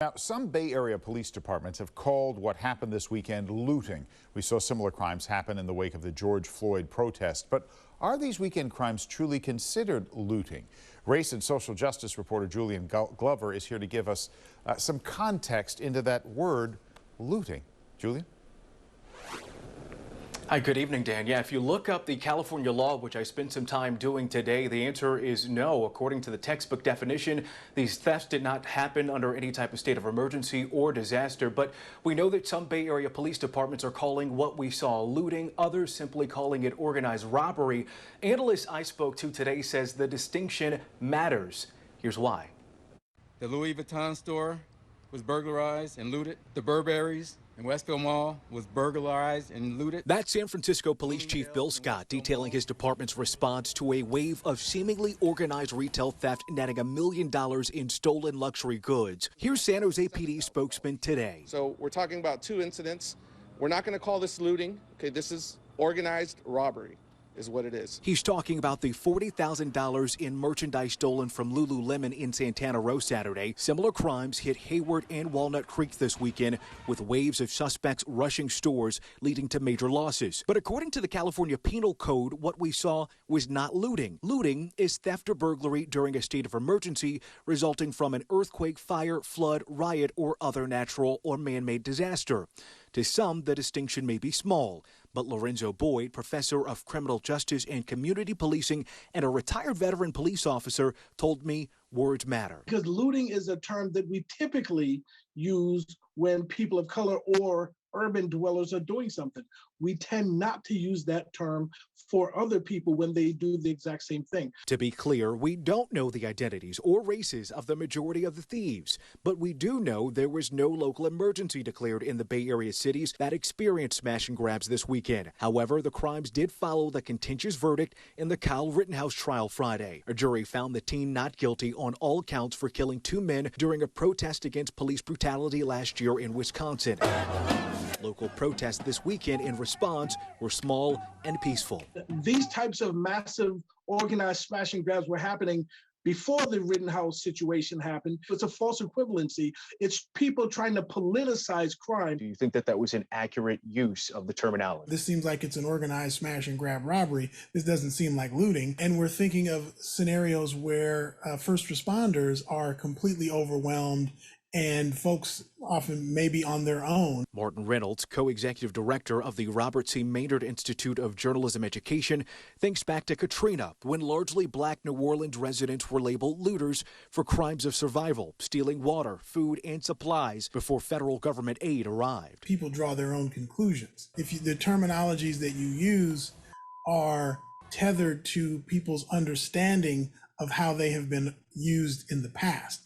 Now, some Bay Area police departments have called what happened this weekend looting. We saw similar crimes happen in the wake of the George Floyd protest. But are these weekend crimes truly considered looting? Race and social justice reporter Julian Glover is here to give us some context into that word, looting. Julian? Hi, good evening, Dan. Yeah, if you look up the California law, which I spent some time doing today, the answer is no. According to the textbook definition, these thefts did not happen under any type of state of emergency or disaster. But we know that some Bay Area police departments are calling what we saw looting, others simply calling it organized robbery. Analyst I spoke to today says the distinction matters. Here's why. The Louis Vuitton store was burglarized and looted. The Burberry's in Westfield Mall was burglarized and looted. That's San Francisco Police Chief Bill Scott detailing his department's response to a wave of seemingly organized retail theft netting $1 million in stolen luxury goods. Here's San Jose PD spokesman today. So we're talking about two incidents. We're not going to call this looting. Okay, this is organized robbery is what it is. He's talking about the $40,000 in merchandise stolen from Lululemon in Santana Row Saturday. Similar crimes hit Hayward and Walnut Creek this weekend, with waves of suspects rushing stores, leading to major losses. But according to the California Penal Code, what we saw was not looting. Looting is theft or burglary during a state of emergency resulting from an earthquake, fire, flood, riot, or other natural or man-made disaster. To some, the distinction may be small, but Lorenzo Boyd, professor of criminal justice and community policing and a retired veteran police officer, told me words matter. Because looting is a term that we typically use when people of color or urban dwellers are doing something. We tend not to use that term for other people when they do the exact same thing. To be clear, we don't know the identities or races of the majority of the thieves, but we do know there was no local emergency declared in the Bay Area cities that experienced smash and grabs this weekend. However, the crimes did follow the contentious verdict in the Kyle Rittenhouse trial Friday. A jury found the teen not guilty on all counts for killing 2 men during a protest against police brutality last year in Wisconsin. Local protests this weekend in response were small and peaceful. These types of massive organized smash and grabs were happening before the Rittenhouse situation happened. It's a false equivalency. It's people trying to politicize crime. Do you think that that was an accurate use of the terminology? This seems like it's an organized smash and grab robbery. This doesn't seem like looting. And we're thinking of scenarios where first responders are completely overwhelmed and folks often may be on their own. Martin Reynolds, co-executive director of the Robert C. Maynard Institute of Journalism Education, thinks back to Katrina, when largely black New Orleans residents were labeled looters for crimes of survival, stealing water, food, and supplies before federal government aid arrived. People draw their own conclusions. If the terminologies that you use are tethered to people's understanding of how they have been used in the past.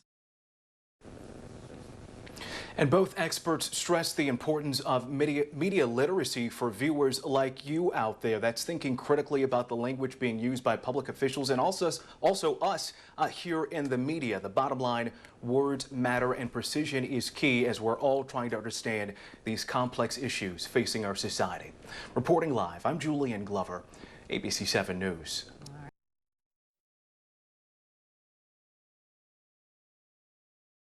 And both experts stress the importance of media literacy for viewers like you out there that's thinking critically about the language being used by public officials and also us here in the media. The bottom line, words matter and precision is key as we're all trying to understand these complex issues facing our society. Reporting live, I'm Julian Glover, ABC 7 News.